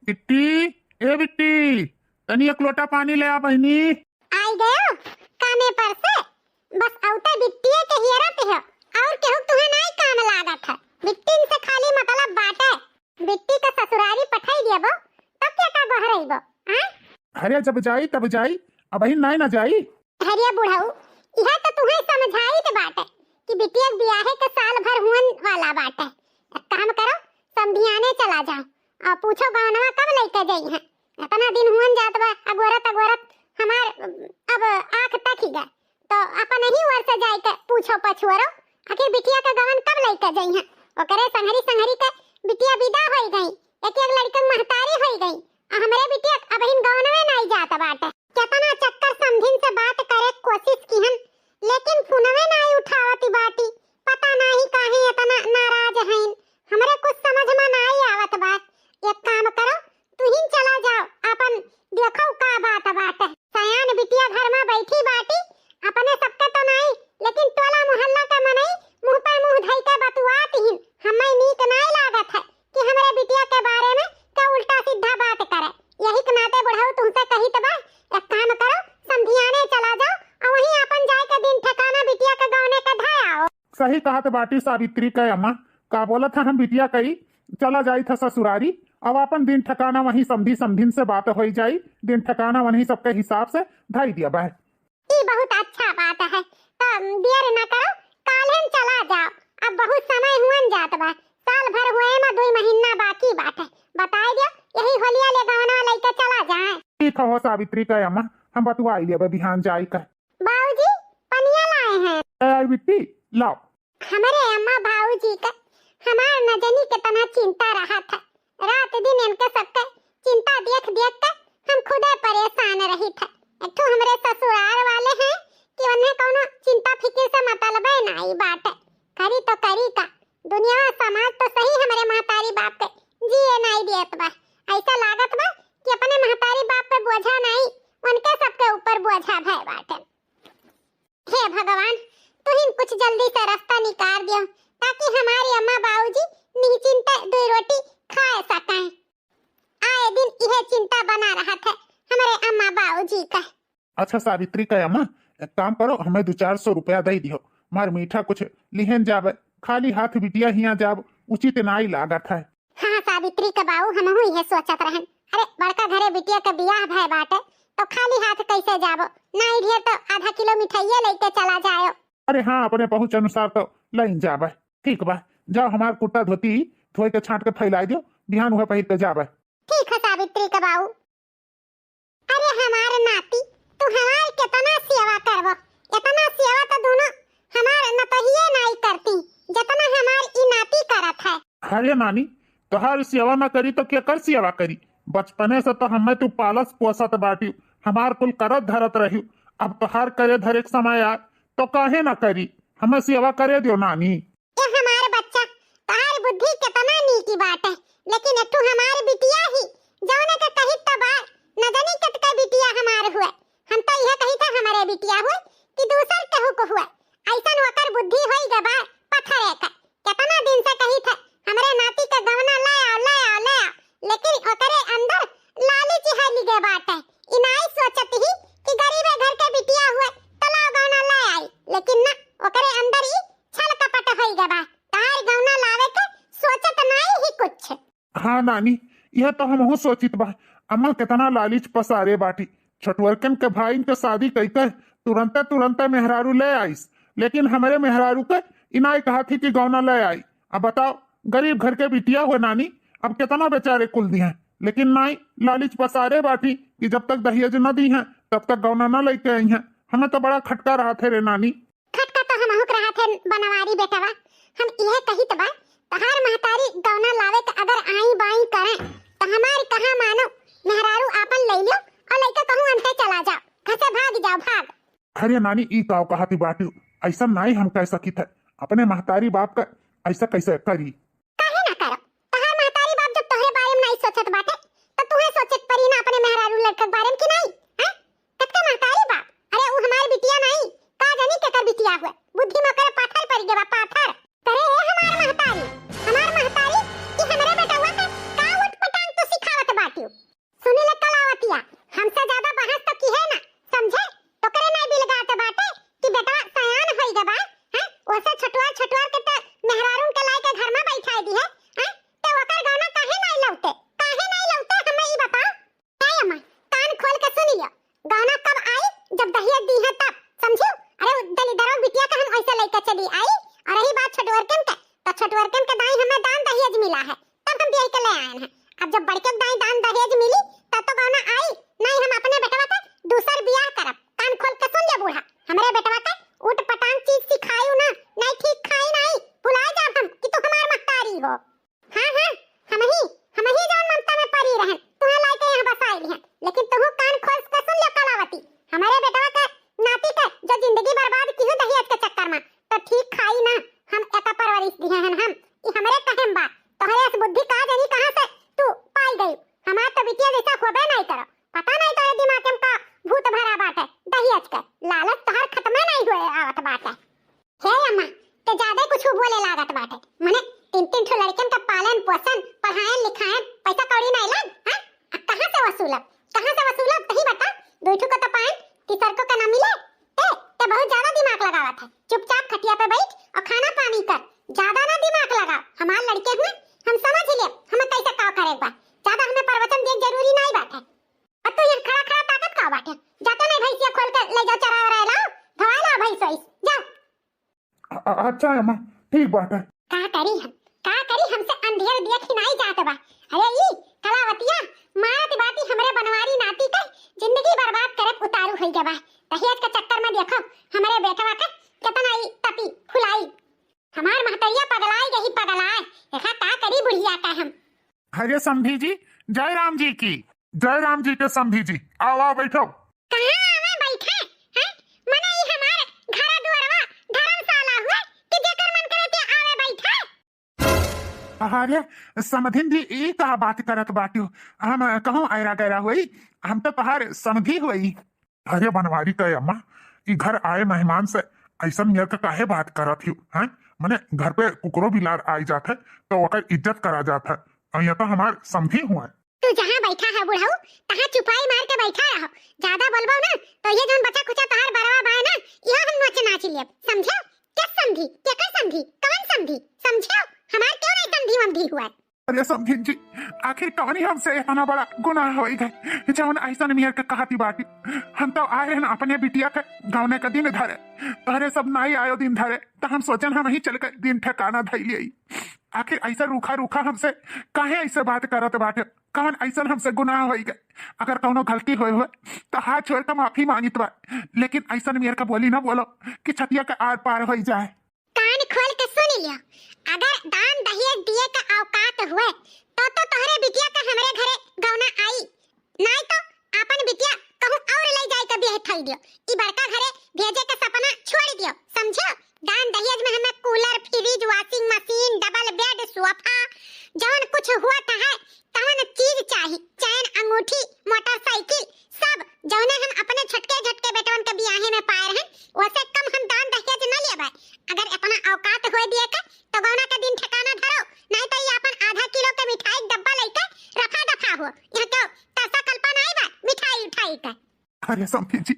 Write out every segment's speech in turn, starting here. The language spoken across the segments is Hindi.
बिट्टी, ए बिट्टी, तनी एक लोटा पानी ले आ बहनी। आई गयो कामे पर से बस औते बिट्टिए के हियरत है और केहू तुहे नहीं काम लागत है। बिट्टी से खाली मतलब बाटे बिट्टी का ससुरारी पठाई देबो तब क्या का गहरइबो। हां अरे जब जाई तब जाई, अब ही नहीं ना जाई। हरिया बुढ़ाऊ यह तो तुम्हें समझाई के बाटे कि बिटिया ब्याहे के साल भर हुन वाला बाटे। एक काम करो समधियाने चला जाओ और पूछो गहनवा कब लेके जाई है। इतना दिन हुन जात बा अगोरत हमार अब आंख तक ही गए तो अपन ही वर से जाई के पूछो पछुआरो आखिर बिटिया का गवन कब लेके जाई है। ओकरे संहरी के बिटिया विदा होई गई, एक एक लड़कन महतारी होई गई और हमरे बिटिया अब इन गवनवे नहीं जात बाटे। कितना चक्कर समझिन से बात करे कोशिश कीहन लेकिन फोनवे नहीं उठावती बाटी। पता नहीं काहे इतना नाराज हैं, हमरे कुछ समझ में नहीं आवत बा। एक काम करो तू ही चला जाओ अपन देखो का बात बाटे। सयान बिटिया घर में बैठी बाटी अपने सबके तो नहीं लेकिन टोला मोहल्ला का मनई मुंह पे मुंह धई के बतुआत ही हमें नीक नहीं लागत है कि हमरे बिटिया के बारे में का उल्टा सीधा बात करे। यही के नाते बुढ़ाऊ तुमसे कही तो बा एक काम करो समधियाने चला जाओ और वहीं अपन जाए के दिन ठिकाना बिटिया के गौने का धाओ। सही कहा तो बाटी सावित्री का अम्मा का बोला था हम बिटिया कही चला जाई था ससुरारी। अब अपन दिन ठिकाना वहीं समधिन से बात हो जाई, दिन ठिकाना वहीं सबके हिसाब से धाई दिया बा। ये बहुत अच्छा बात है तो देर न करो काल हम चला जाओ। अब बहुत समय हुन जात बा, साल भर हुए में 2 महीना बाकी बाटे। बताई दियो यही होलिया ले गवना लेके चला जाए। ठीक हो सावित्री का अम्मा हम बतुआ लिए बिहान जाई का। बाबूजी पनिया लाए हैं। बिट्टी लाओ। हमारे अम्मा बाबूजी का हमार नजनी कितना चिंता रहा था। रात दिन इनके सबके चिंता देख के हम खुदे परेशान रही थे। एक तो हमरे ससुराल वाले हैं कि उन्हें कोनो चिंता फिक्र से मतलब नहीं बाटे। करी तो करी का दुनिया समाज तो सही हमारे महतारी बाप पे जिए नहीं देत बा। ऐसा लागत बा कि अपने महतारी बाप पे बोझा नहीं उनके सबके ऊपर बोझा भय बाटे। हे भगवान तू ही कुछ जल्दी से रास्ता निकाल दियो ताकि हमारी अम्मा बाबूजी निश्चिंत 2 रोटी खा सकें। आए दिन यह चिंता बना रहा था हमारे अम्मा बाबूजी का। अच्छा सावित्री का अम्मा एक काम करो हमें 200-400 रुपया दे दियो, मार मीठा कुछ लिहन जावे, खाली हाथ बिटिया हिया जाब उचित नहीं लागत है। हाँ सावित्री का बाबू हम हुई है सोचत रहन। अरे बड़का घरे बिटिया का बियाह भय बाटे तो खाली हाथ कैसे जाबो, नहीं ढेर तो आधा किलो मिठाइया लेके चला जाओ। अरे हाँ अपने पहुंच अनुसार तो लाइन जावे। ठीक बा जाओ हमार कुर्ता धोती धोए के छाट के फैला दियो, बिहान हुए पहिर के जावे। ठीक है सावित्री का बाबू। अरे हमारे नाती तू हमार कितना सेवा करबो, इतना सेवा तो दोनों हमार नतहिए नहीं करती जितना हमार ई नाती करत है। अरे नानी तोहार सेवा न करी तो क्या कर सेवा करी, बचपने से तो हमें तू पालस पोसत बाटी, हमार कुल करत धरत रही। अब तोहार करे धरे समय आए तो काहे न करी, हमें सेवा करे दियो नानी। ये हमारे बच्चा तोहार बुद्धि कितना नीकी बात है लेकिन एक तो हमार बिटिया ही जौने के कही तो बार न जानी कटका बिटिया हमार हुए। हम तो यह कही था हमारे बिटिया हुए कि दूसर कहू को हुए ऐसन वकर बुद्धि होई गबा पत्थर का। कितना दिन से कही था हमारे नाती का गवना ले आओ लेकिन ओकरे अंदर लालच हाली गे बात है। इनाई सोचत ही कि गरीब घर के बिटिया हुए तो ला गवना ले आई लेकिन ना ओकरे अंदर ही छल कपट होई गबा तार गवना लावे के सोचत नहीं ही कुछ। हाँ नानी यह तो हम सोचित बा, अम्मा कितना लालिच पसारे बाटी। छठवर्कन के भाई के शादी कईकर तुरंत मेहरारू ले आईस, लेकिन हमारे मेहरारू के इनाई कहा थी कि गौना ले आई। अब बताओ गरीब घर के बिटिया हो नानी, अब कितना बेचारे कुल दी हैं, लेकिन नहीं लालिच पसारे बाटी कि जब तक दहेज न दी हैं तब तक गौना न लेके आई हैं। हमें तो बड़ा खटका रहा थे रे नानी। खटका तो हम हुक रहा थे बनवारी बेटवा। हम यह कही तो बा तहार महतारी गौना लावे के अगर आई बाई करे तो हमारी कहा मानो मेहरारू आपन ले लो और लेके कहूं अंते चला जाओ, घर से भाग जाओ भाग। अरे नानी ई काव कहा थी बाटी, ऐसा नहीं हम कह सकी थे, अपने महतारी बाप का ऐसा कैसे करी। काहे ना करो, तहार महतारी बाप जब तोहरे बारे में नहीं सोचत बाटे तो तुहे सोचत परी ना अपने मेहरारू लड़का के बारे में कि नहीं। हैं कतका महतारी बाप, अरे वो हमारी बिटिया नहीं का जानी केकर बिटिया हुए, बुद्धि में करे पाथर पड़ गया पाथर करे है हमार महतारी कि हमरे बेटा हुआ का उठ पटांग तो सिखावत बाटी। अब जब बड़के दाई दान दहेज मिली तब तो गौना आई नहीं। हम अपने बेटवा का दूसर बियाह करब। कान खोल के सुन ले बूढ़ा, हमरे बेटवा का उठ पटांग चीज सिखायू ना, नहीं ठीक खाई नहीं भुला जाब हम कि तू हमार महतारी हो। हां हां हम ही जौन ममता में परी रहन तुहे लाके यहां बसाई लिहन, लेकिन तू कान खोल के सुन ले कलावती, हमारे बेटवा का नाती का जो जिंदगी बर्बाद की हो दहेज के चक्कर में तो ठीक खाई ना। हम एका परवरिश दिए हन, हम ई हमरे कहेम बा तोहरे इस बुद्धि का जानी कहां से तू पाई गई। हमार तो बिटिया जैसा होबे नहीं करो, पता नहीं तोरे दिमाग में का भूत भरा बाटे दहेज का लालच तोहर खत्म नहीं हुए आवत बाटे। हे अम्मा ते ज्यादा कुछ बोले लागत बाटे, मने तीन ठो लड़कन का पालन पोषण पढ़ाएं लिखाएं पैसा कौड़ी नहीं लग। हां कहां से वसूलब तही बता। दो ठो को तो पाएं तीसर को का ना मिले ते बहुत ज्यादा दिमाग लगावत है। चुपचाप खटिया पे बैठ और खाना पानी कर, ज्यादा ना दिमाग लगा। हमार लड़के हुए हम समझ ले हम कैसे का करेगा, ज्यादा हमें प्रवचन देख जरूरी नहीं बात है। अब तो ये खड़ा खड़ा ताकत का बात है, जाता नहीं भैंसिया खोल के ले जाओ चरा रहा लाओ धवा लाओ भैंस जाओ। अच्छा अम्मा ठीक बात है। का करी हमसे अंधेर दिया खिनाई जात बा। अरे ई कलावतिया मारत बाटी हमरे बनवारी नाती का जिंदगी बर्बाद करे उतारू होई गबा। दहेज के चक्कर में देखो हमरे बेटवा का कितना ई तपी फुलाई। हमार महतरिया पगलाई गई पगलाए, देखा का करी बुढ़िया का हम। अरे समधी जी जय राम जी की जय राम जी के समधी जी आओ आओ बैठो। कहां आवे बैठे हैं मने ई हमार घर दुआरवा धर्मशाला हुआ कि जेकर मन करे ते आवे बैठे। अरे समधिन जी ई का बात करत बाटियो, हम कहूं आयरा गैरा हुई, हम तो तहार समधी हुई। अरे बनवारी कहे अम्मा ई घर आए मेहमान से ऐसा नियर का काहे बात करत हियो हैं। मने घर पे कुकरो बिलार आई जात है तो ओकर इज्जत करा जात है, और ये तो हमार समधी हुआ। तू जहां बैठा है बुढ़ऊ तहां चुपाई मार के बैठा रहो, ज्यादा बोलबो ना तो ये जोन बच्चा कुचा तहार बरवा बा ना यह हम नोच नाच लियब, समझो। किस समधी केकर समधी कौन समधी समझो, हमार क्यों नहीं समधी वमधी हुआ। अरे समधिन जी आखिर कौन ही हमसे इतना बड़ा गुनाह हो गए जौन ऐसा नियर के कहती बाटी। हम तो आए हैं अपने बिटिया के गाँव का दिन धरे, तहरे सब नहीं आयो दिन धरे तो हम सोचन हम ही चल कर दिन ठिकाना धैलिए। आखिर ऐसा रूखा रूखा हमसे काहे ऐसे बात करत बाटे, कौन ऐसा हमसे गुनाह हो गए। अगर कौनो गलती हुए तो हाथ छोड़ कर माफी मांगित बा, लेकिन ऐसा नियर का बोली ना बोलो कि छतिया के आर पार हो जाए। कान खोल के सुन लियो, अगर दान दहेज दिए का औकात हुए तो तोहरे बिटिया का हमरे घरे गौना आई, नहीं तो अपन बिटिया कहूं और ले जाए के बियाह थई दियो। ई बड़का घरे भेजे के सपना छोड़ दियो, समझो। दान दहेज में हमें cooler fridge washing machine double bed sofa जौन कुछ हुआ था है तवन चीज चाहिए, चैन अंगूठी मोटरसाइकिल सब जौने हम अपने छटके झटके बेटवन के बियाहे में पाए हैं वैसे कम हम दान दहेज न लेबे। अगर इतना औकात होए दिए का तो गौना का दिन ठिकाना धरो, नहीं तो ये अपन आधा किलो के मिठाई डब्बा लेके रफा दफा हो। यहां क्यों तरसा कल्पना आई बा मिठाई उठाई का। अरे समधी जी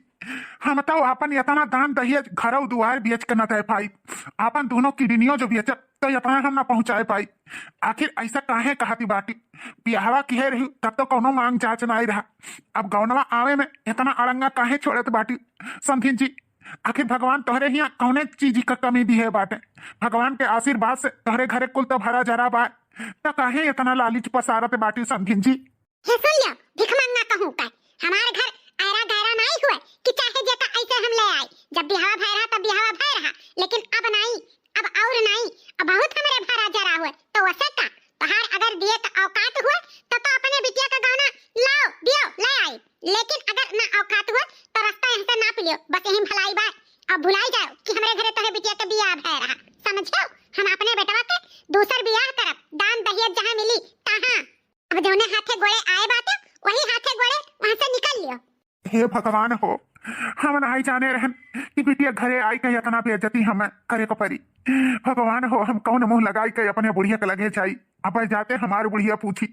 हम तो अपन इतना दान दहेज घरों दुआर बेच के न दे पाई, अपन दोनों किडनियों जो बेच तो इतना हम न पहुंचाए पाई। आखिर ऐसा काहे कहती बाटी, बियाहवा किए रही तब तो कोनो मांग जांच नहीं रहा, अब गौनवा आवे में इतना अड़ंगा काहे छोड़त बाटी। समधिन जी आखिर भगवान तोहरे यहाँ कौने चीज का कमी दी है बाटे, भगवान के आशीर्वाद से तोहरे घरे कुल तो भरा जरा बा, तो काहे इतना लालच पसारत बाटी समधिन जी। हे सुन लियो भिख मांगना कहूं का, हमारे घर आयरा गैरा नहीं हुए कि चाहे जेका ऐसे हम ले आए। जब बिहावा भय रहा तब बिहावा भय रहा, लेकिन अब नहीं, अब और नहीं, अब बहुत हमारे भरा जरा हुए तो वैसे का पहाड़ अगर दिए का औकात हुए तो अपने बिटिया का गौना लाओ दियो ले आई, लेकिन अगर ना औकात हुए तो रास्ता यहाँ से नाप लियो, बस यही भलाई बात। अब भुलाई जाओ कि हमारे घरे तोहरे बिटिया का बियाह भय रहा, समझो। हम अपने बेटवा के दूसर बियाह करब, दान दहेज जहां मिली तहां। अब जौने हाथे गोड़े आए बाटे वही हाथे गोड़े वहां से निकल लियो। हे भगवान हो, हम नहीं जाने रहन कि बिटिया घरे आई के इतना बेइज्जती हमें करे को परी। भगवान हो हम कौन मुंह लगाई के अपने बुढ़िया के लगे जाई, अब जाते हमारे बुढ़िया पूछी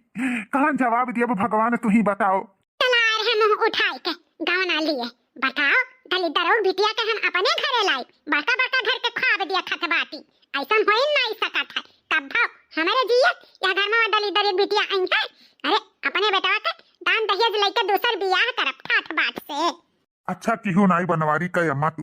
कहां जवाब दिया भगवान तू ही बताओ। तलार है मुंह उठाई के गवना लिए बताओ, दलिदरो बिटिया के हम अपने घरे लाई, बड़का बड़का घर के ख्वाब दिया खत बाटी, ऐसा हो ही नहीं सकत है। तब भाव हमारे जियत या घर में दलिदर बिटिया आई है, अरे अपने बेटवा के दान दहेज लेके दूसर बियाह करब ठाठ बाट से। अच्छा क्यों नहीं बनवारी कहे अम्मा, तू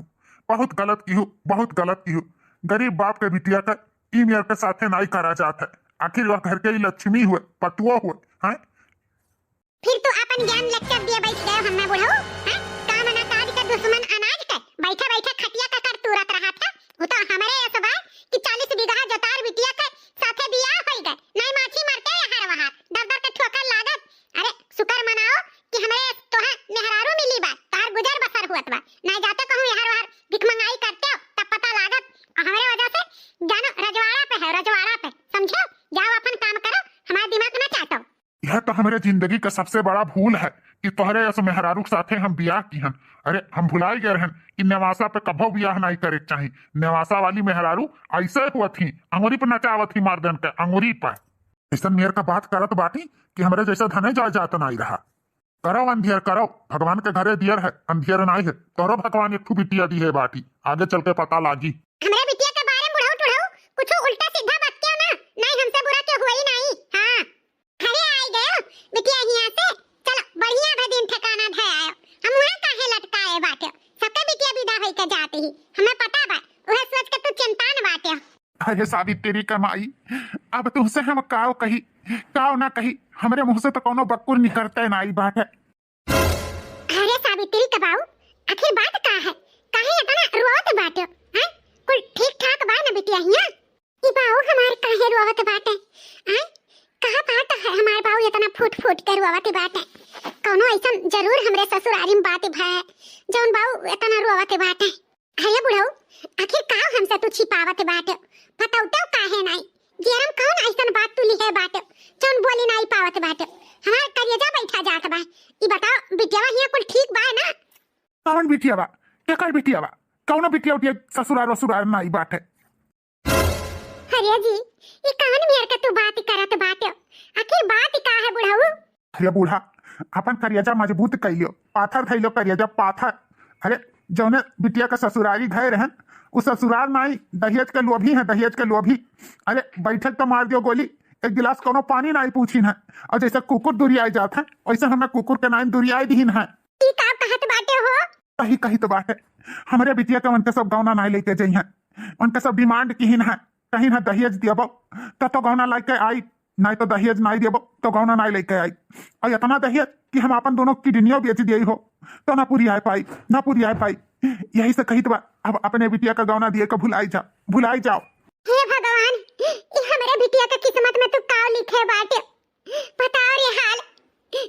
बहुत गलत क्यों गरीब बाप के बिटिया का ई मेयर के साथे नहीं करा जाता है। आखिर वह घर के ही लक्ष्मी हुए पटुआ हुए हैं? फिर तो अपन ज्ञान लेक्चर दिए बैठ गए हमें बुढ़ऊ हैं? काम ना काज का दुश्मन अनाज का बैठे बैठे खटिया का कर तुरत रहा था। वो तो हमारे ये सब है कि 40 बीघा जोतार बिटिया के साथे बियाह हो गए, नहीं माछी मरते हर वहां दर दर के ठोकर लागत। अरे शुक्र मनाओ कि हमारे तो है मेहरारू मिली बा, तार गुजर बसर हुआ बा, नहीं जाते कहूं हर वहां भिख मंगाई करते हो तब पता लागत। और हमारे वजह से जानो रजवाड़ा पे है, रजवाड़ा पे समझो। जाओ अपन काम करो, हमारा दिमाग ना चाटो। यह तो हमारे जिंदगी का सबसे बड़ा भूल है कि तोहरे ऐसे मेहरारू के साथे हम बियाह की हन। अरे हम भुलाई गए रहन कि नेवासा पे कभो बियाह नहीं करे के चाहिए। नेवासा वाली मेहरारू ऐसे हुआ थी, अंगूरी पर नचावत थी मारदन के अंगूरी पर। ऐसा मेयर का बात करत बाटी कि हमारे जैसा धने जाए जाता नहीं रहा। करो अंधियर करो, भगवान के घरे दियर है, अंधियर नहीं है। तोरो भगवान एक बिटिया दी है बाटी, आगे चल के पता लागी। हमारे बिटिया के बारे में बुढ़ऊ टुढ़ऊ कुछ उल्टा सीधा बात क्यों ना, नहीं हमसे बुरा क्यों हुआ ही नहीं। हाँ अरे आई गए बिटिया हिया से, चलो बढ़िया भे दिन ठिकाना धै आयो। हम वहां काहे लटकाए बाटे, सबके बिटिया विदा होई के जाती ही हमें पता बा, ओहे सोच के तू चिंता न बाटे। अरे सादी तेरी कमाई, अब तुमसे हम काव कही काव ना कही, हमरे मुंह से तो कोनो बकुर निकलते नहीं बात है। अरे सावित्री कबाऊ आखिर बात का है, काहे इतना रोत बाटे हैं? कुल ठीक ठाक बा ना बिटिया हिया? ई बाऊ हमार काहे रोवत बाटे हैं? कहा बात है हमार बाऊ इतना फूट फूट के रोवत बाटे? कोनो ऐसा जरूर हमरे ससुरारी में बात भय जौन बाऊ इतना रोवत बाटे। अरे बुढ़ऊ आखिर का हमसे तू छिपावत बाटे, बताउते काहे नहीं? जेरम कौन ऐसा बात तू लिखे बाटे जौन बोली नहीं पावत बाटे? हमार करियजा बैठा जात बा, ई बताओ बिटिया हिया कुल ठीक बा ना? कौन बिटिया बा? क्या कर बिटिया बा? कौन बिटिया उटिया ससुरार वसुरार नहीं बात है? अरे जी ये कौन मेर के तू बात करत बाटे? आखिर बात का है बुढ़ऊ? अरे बूढ़ा अपन करियजा मजबूत कइलियो, पाथर थइलो करियजा पाथर। अरे जौने बिटिया का ससुरारी गए रहन उ ससुराल नहीं, दहेज के लोभी है, दहेज के लोभी। अरे बैठक तो मार दियो गोली, एक गिलास कोनो पानी नहीं पूछिन है। और जैसे कुकुर दुरियाई जात है वैसे हमें कुकुर के नाम दुरियाई दीन है। ई का कहत बाटे हो? कही कही तो बात है, हमारे बिटिया के उनके सब गौना नहीं लेके जाइ हैं, उनके सब डिमांड की है, कहीं ना दहेज दियबो तो गौना लेके आई, नहीं तो दहेज नहीं दियबो तो गौना नहीं लेके आई। और इतना दहेज कि हम अपन दोनों किडनियों बेच दिए हो तो ना पूरी आ पाई, ना पूरी आ पाई। यही से कही तो अब अपने बिटिया का गौना दिए का भुलाई जाओ। हे भगवान ये हमारे बिटिया के किस्मत में तू का लिखे बाटे? बताओ रे हाल,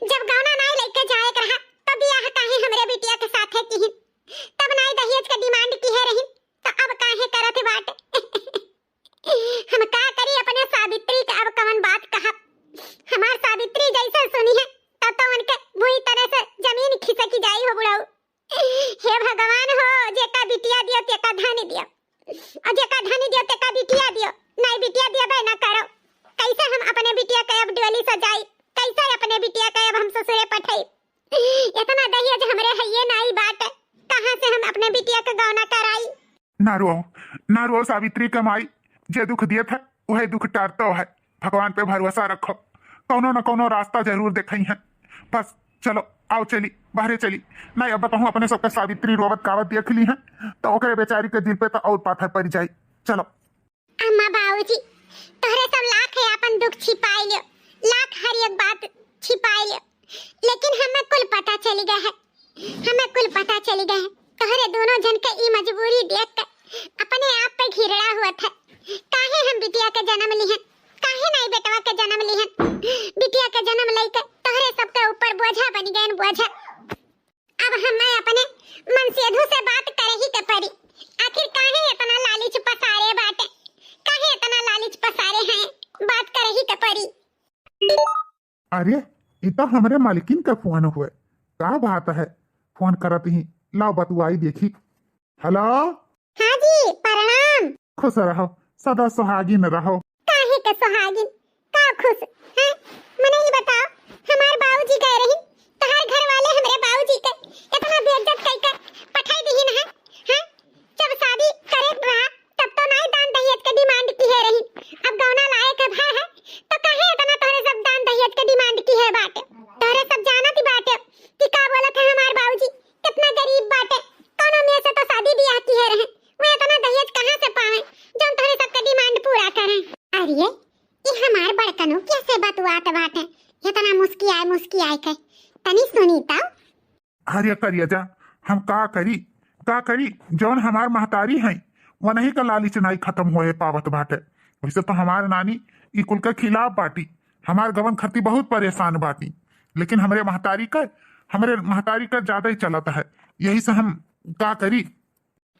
जब गौना नहीं लेके जाए रहा तब बियाह काहे हमरे बिटिया के साथे की, तब नहीं दहेज के डिमांड की है रही, तो अब काहे करत बाटे? हम का करी अपने सावित्री के, अब कवन बात कहा? हमार सावित्री जैसे सुनी है तब तो उनके बुरी तरह से जमीन खिसकी जाई हो बुढ़ऊ। हे भगवान हो, जेका बिटिया दियो तेका धन दियो, और जेका धन दियो तेका बिटिया दियो, नहीं बिटिया दियो बे ना करो। कैसे हम अपने बिटिया के अब डोली सजाई, कैसे अपने बिटिया के अब हम ससुरे पठाई? इतना दहेज हमरे हइये नहीं बाटे, कहां से हम अपने बिटिया के गौना कराई? ना रो सावित्री कमाई, जे दुख दिए था वही दुख टारतो है। भगवान पे भरोसा रखो, कोनो न कोनो रास्ता जरूर देखई है। बस चलो आओ चली बाहरे चली। नहीं अब कहूँ अपने सबके सावित्री रोवत कावत देख ली है तो ओकरे बेचारी के दिल पे तो और पाथर पड़ जाई। चलो अम्मा बाबूजी तोहरे सब लाख है अपन दुख छिपाई लियो, लाख हर एक बात छिपाई लियो, लेकिन हमें कुल पता चली गया है, हमें कुल पता चली गया है। तोहरे दोनों जन के ई मजबूरी देख कर अपने आप पे घिरड़ा हुआ था। काहे हम बिटिया के जन्म लिहन, काहे नहीं बेटवा के जन्म लिहन? बिटिया के जन्म लेके तोहरे सबके ऊपर बोझा बन गए बोझा। अब हमें अपने मन सेधु से बात करे ही के पड़ी। आखिर काहे इतना लालच पसारे बाटे, काहे इतना लालच पसारे हैं, बात करे ही के पड़ी। अरे ये तो हमारे मालकिन का फोन हुए, क्या बात है? फोन करत ही लाओ बतुआई देखी। हेलो हाँ जी प्रणाम। खुश रहो, सदा सुहागिन रहो। काहे के सुहागिन, का खुश हैं? मने ये बताओ हमार बाबूजी गए रही, तहार घर वाले हमरे बाबूजी के इतना बेइज्जत कई के पठाई दीहिन है हैं? जब शादी करे रहा तब तो नहीं दान दहेज के डिमांड की है रही, अब गौना लाए के भा है तो काहे इतना तोरे सब दान दहेज के डिमांड की है बाटे? तोरे सब जानत ही बाटे कि का बोलत है हमार बाबूजी कितना गरीब बाटे, कोनो में से तो शादी ब्याह की है रहे, वो इतना दहेज कहां से पावे जौन तोरे सब के डिमांड पूरा करें? अरे ये हमार बड़कनो कैसे बतुआत बाटे, इतना मुस्कियाए के तनी सुनी तब। अरे करिए जा, हम का करी जौन हमार महतारी है वही का लालच नहीं खत्म होए पावत बाटे। वैसे तो हमार नानी ई कुल के खिलाफ बाटी, हमार गवन खती बहुत परेशान बाटी, लेकिन हमरे महतारी का ज्यादा ही चलता है। यही से हम का करी।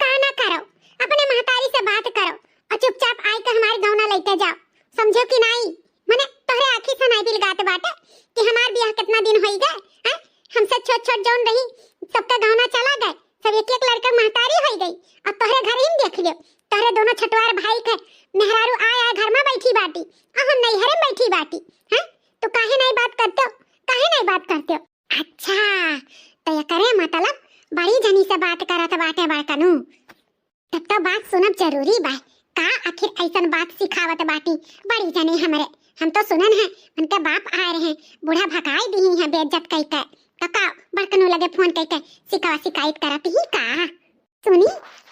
का ना करो, अपने महतारी से बात करो और चुपचाप आई के हमारे गाँव ना लेके जाओ, समझो कि नहीं। मने तोहरे आँखी से नहीं बिलगात बाटे कि हमार ब्याह कितना दिन होई गए हैं। हमसे छोट जौन रही सबका गाँव ना चला गए, सब एक एक लड़का महतारी हो गई। और तोहरे घर ही देख लियो, तोहरे दोनों छटवार भाई के मेहरारू आया घर में बैठी बाटी और हम नैहर में बैठी बाटी हैं। तो काहे नहीं बात करते हो? अच्छा तो ये करे मतलब बड़ी जनी से बात करत बाटे बड़कनू, तब तो बात सुनब जरूरी बा। का आखिर ऐसन बात सिखावत बाटी बड़ी जनी हमरे। हम तो सुनन है उनके बाप आ रहे हैं, बूढ़ा भगाई दी है बेइज्जत कई के। तो का बड़कनू लगे फोन कई के शिकायत करत ही का सुनी,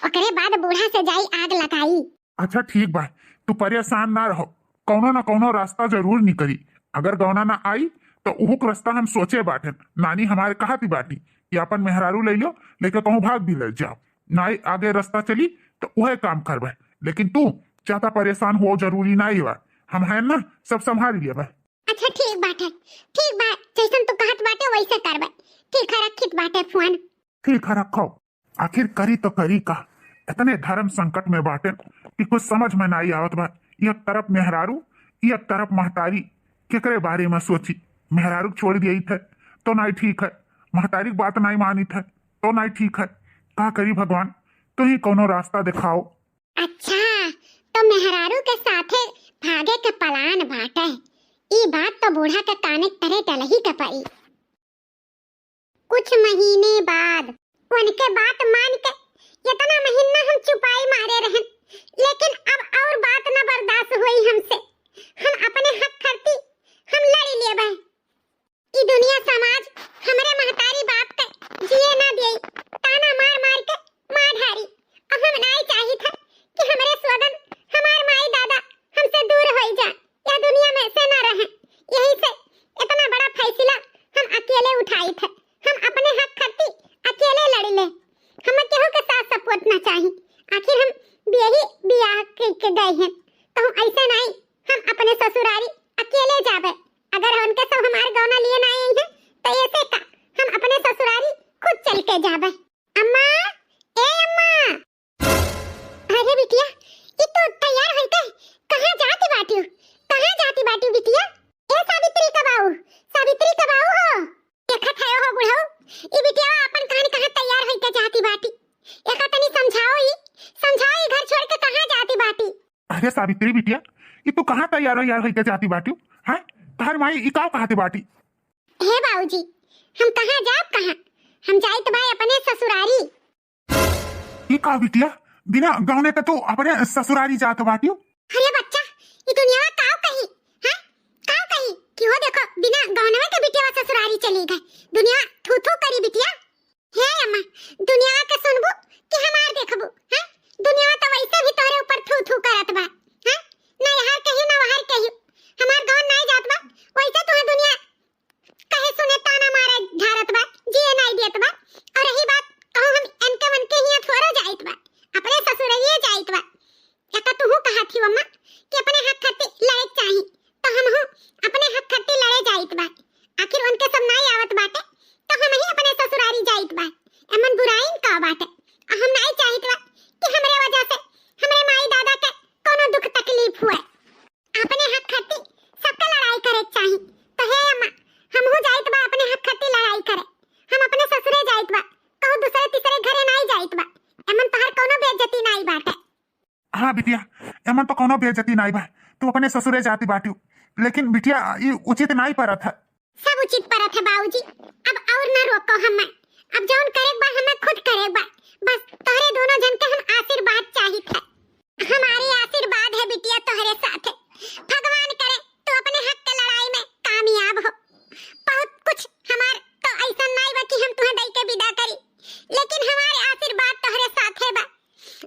ओकरे बाद बूढ़ा से जाई आग लगाई। अच्छा ठीक बा, तू परेशान ना रहो, कौनो ना कौनो रास्ता जरूर निकली। अगर गौना ना आई तो उहुक रास्ता हम सोचे बाटे। नानी हमारे कहा थी बाटी कि अपन मेहरारू ले लो, लेके कहूँ भाग भी ले जाओ ना, आगे रास्ता चली तो वह काम करबे। लेकिन तू ज्यादा परेशान हो जरूरी नहीं बा, हम है ना, सब संभाल लिए बा। अच्छा ठीक बाटे, जैसन तू कहत बाटे वैसे करबे। ठीक है, रखित बाटे फोन। ठीक है रखो। आखिर करी तो करी का, इतने धर्म संकट में बाटे कि कुछ समझ में नहीं आवत बा। एक तरफ मेहरारू, एक तरफ महतारी, केकरे बारे में सोची। मेहरारू छोड़ दिए थे तो नहीं ठीक है, महतारी बात नहीं मानी थे तो नहीं ठीक है। का करी भगवान, तो ही कोनो रास्ता दिखाओ। अच्छा तो मेहरारू के साथे भागे के पलान बाटे, ई बात तो बूढ़ा के काने करे टलही के पड़ी। कुछ महीने बाद उनके बात मान के इतना महीना हम चुपाई मारे रहन, लेकिन अब और बात न बर्दाश्त हुई हमसे। हम अपने हक करती हम लड़ी ले बे। ई दुनिया समाज हमरे महतारी बाप के जिए ना दिए, ताना मार के मार ढारी। अब हम नहीं चाही था कि हमरे स्वगन हमार माई दादा हमसे दूर हो जाए या दुनिया में से न रहे। यही से इतना बड़ा फैसला हम अकेले उठाई थे। हम अपने हक करती अकेले लड़ ले, हमें केहू के साथ सपोर्ट ना चाहिए। आखिर हम बियाह के गए हैं तो हम ऐसे नहीं, हम अपने ससुरारी अकेले जाबे। अगर उनके सब हमारे गौना लिए ना आई हैं तो ऐसे का हम अपने ससुरारी खुद चल के जाबे। अम्मा, ए अम्मा, अरे बिटिया ये तो तैयार होई के कहां जाती बाटी बिटिया? ए सावित्री का बाऊ हो, देखत है हो बुढ़ऊ, ई बिटिया अपन कहां तैयार होई के जाती बाटी? एका तनी समझाओ घर छोड़ के कहां जाती बाटी? अरे सावित्री बिटिया, ये तू कहाँ तैयार होई के जाती बाटी है? तहर माई ई का कहते बाटी? हे बाबूजी, हम कहां जाब हम जाइत भाई अपने ससुरारी। ये का बिटिया, बिना गाँव ने तो अपने ससुरारी जात बाटी? अरे बच्चा, ये दुनिया काव कही हैं? काव कही कि हो देखो बिना गाँव के बिटिया ससुरारी चली गए। दुनिया थू करी बिटिया। हे अम्मा, दुनिया के सुनबू कि हमार देखबू हैं? दुनिया तो वैसे भी तोरे ऊपर थू करत बा हैं? ना यहाँ कही ना वहां कही, हमार गाँव नहीं जात बा, वैसे तुम्हें दुनिया कहे सुने ताना मारे झारत बा, जिए नहीं देत बा। और रही बात कहूं हम इनके मन के ही थोड़ा जाइत बा, अपने ससुरारी जाइत बा। एका तू कहा थी अम्मा कि अपने हक खातिर लड़े चाहिए, तो हम हो अपने हक खातिर लड़े जाइत बा। आखिर उनके सब नहीं आवत बाटे तो हम ही अपने ससुरारी जाइत बा। एमन बुराई का बाटे, हम नहीं चाहित बा कि हमरे वजह से हमरे माई दादा के कोनो दुख तकलीफ हुए। अपने हक खातिर सबका लड़ाई करे चाहिए। तो हे अम्मा, हम हो जाइत बा अपने हक खातिर लड़ाई करे। हम अपने ससुरे जाइत बा, कहू दूसरे तीसरे घरे नहीं जाइत बा। एमन तोहर कोनो बेइज्जती नहीं बाटे। हाँ बिटिया, एमन तो कोनो बेइज्जती नहीं बा, तू अपने ससुरे जाती बाटी। लेकिन बिटिया ये उचित नहीं परत है। सब उचित परत है बाबूजी, अब और न रोको हमें। अब जौन करेक बा हमें खुद करेक बा। बस तोहरे दोनों जन के हम आशीर्वाद चाहिए है। हमारी आशीर्वाद है बिटिया तोहरे साथ है। भगवान करे तू अपने हक के लड़ाई में कामयाब हो। बहुत कुछ हमार तो ऐसा नहीं बा कि हम तुम्हें दई के विदा करी, लेकिन हमारे आशीर्वाद तोहरे साथ है बा।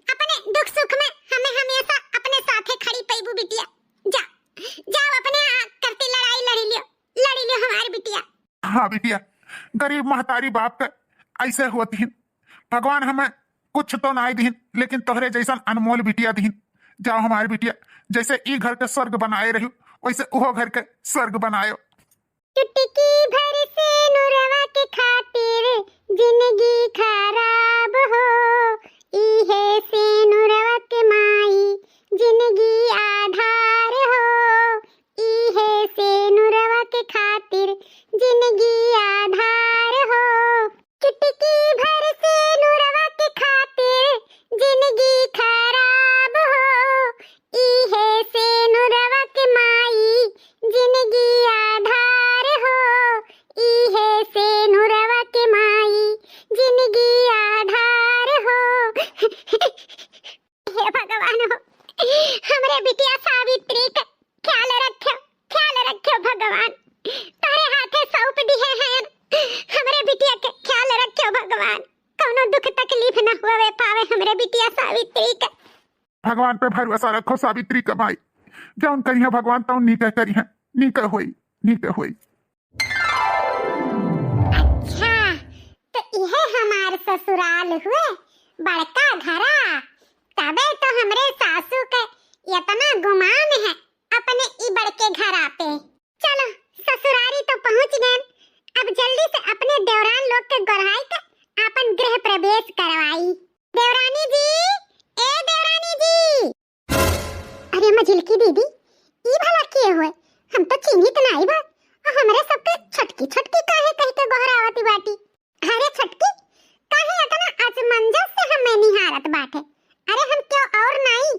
अपने दुख सुख में हमें हमेशा अपने साथ खड़ी पैबू बिटिया। जाओ अपने करती लड़ाई लड़ी लियो हमारी बिटिया। हाँ बिटिया, गरीब महतारी बाप का ऐसे होती हैं। भगवान हमें कुछ तो ना दीन, लेकिन तोहरे जैसा अनमोल बिटिया दीन। जाओ हमारी बिटिया, जैसे ई घर के स्वर्ग बनाए रही वैसे ओहो घर के स्वर्ग बनायो। चुटकी भर से नुरवा के खातिर जिंदगी खराब हो, इहे से नुरवा के माई जिंदगी आधार हो, इहे से नुरवा के खातिर जिंदगी आधार हो। चुटकी भर से नुरवा के खातिर जिंदगी खराब हो, इहे से नुरवा के माई जिंदगी आधार हो, इहे से नुरवा के माई जिंदगी आधार हो। हे भगवान हो, हमरे बिटिया सावित्री का ख्याल रखो भगवान। तारे हाथे सौंप दिए हैं, हमरे बिटिया के ख्याल रखो भगवान। कौनो दुख तकलीफ न होवे पावे हमरे बिटिया सावित्री का। भगवान पे भरोसा रखो सावित्री का भाई, जौन करिए भगवान तौन नीके करिए, नीके होई। अच्छा, तो यह हमार ससुराल हुए बड़का घरा। तबे तो हमरे सासू के इतना गुमान है अपने ई बड़के घरा पे। चलो ससुरारी तो पहुंच गए, अब जल्दी से अपने देवरान लोग के गोरहाई का अपन गृह प्रवेश करवाई। देवरानी जी, ए देवरानी जी। अरे मझिलकी दीदी, ई भला किए हुए? हम तो चिन्हित नहीं बा, और हमरे सबके छटकी काहे कह के गोहरावती बाटी। अरे छटकी, काहे इतना असमंजस से हमें निहारत बाटे? अरे हम क्यों और नहीं,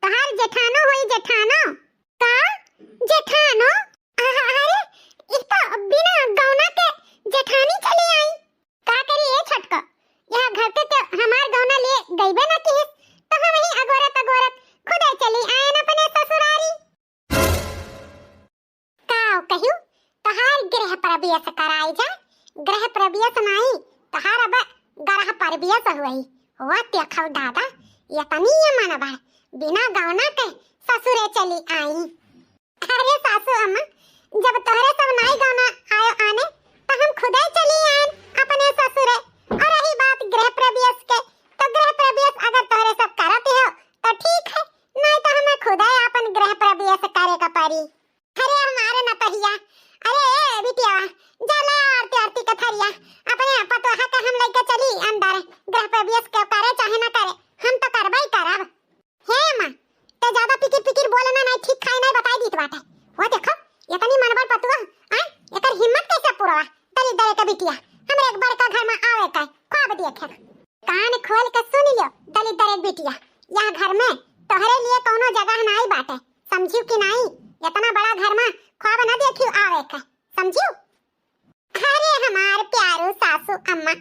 तहार जेठानो होई जेठानो। का जेठानो? अरे ई तो बिना गौना के जेठानी चली आई। का करी ए छटका, यह घर के तो हमार गौना लिए गईबे ना की, तो हम ही अगोरत खुदे चली आए न अपने ससुरारी। काओ कहियो तहार गृह प्रवेश कराई जा। गृह प्रवेश नहीं, तहार अब गृह प्रवेश हुई। हुआ देखो दादा, ये तनी ये मानबा बिना गौना के ससुरे चली आई। अरे सासू अम्मा, जब तोहरे सब नाई गौना आयो आने, तो हम खुदे चली आए अपने ससुरे। और रही बात गृह प्रवेश के, तो गृह प्रवेश अगर तोहरे सब करते हो तो ठीक है, नहीं तो हमें खुदे अपन गृह प्रवेश करे का पड़ी। अरे हमारे नतहिया, अरे बिटिया जा ले आरती कथरिया अपने पतोहा का हम लेके चली अंदर। गृह प्रवेश के करे चाहे ना करे, हम तो करबे ही करब। हे मां, तो ज्यादा पिकिर बोलना नहीं, ठीक खाई नहीं बताई दीत बाटे। वो देखो इतनी मनबड़ पतुआ, एकर हिम्मत कैसे पूरवा? दली दले के बिटिया हमरे एक बार का घर में आवे का ख्वाब देखे। कान खोल के सुन लियो दली दले बिटिया, यह घर में तोहरे लिए कोनो जगह नहीं बाटे, समझियो कि नहीं? इतना बड़ा घर में ख्वाब न देखियो आवे का, समझियो? अरे हमार प्यारो सासू अम्मा,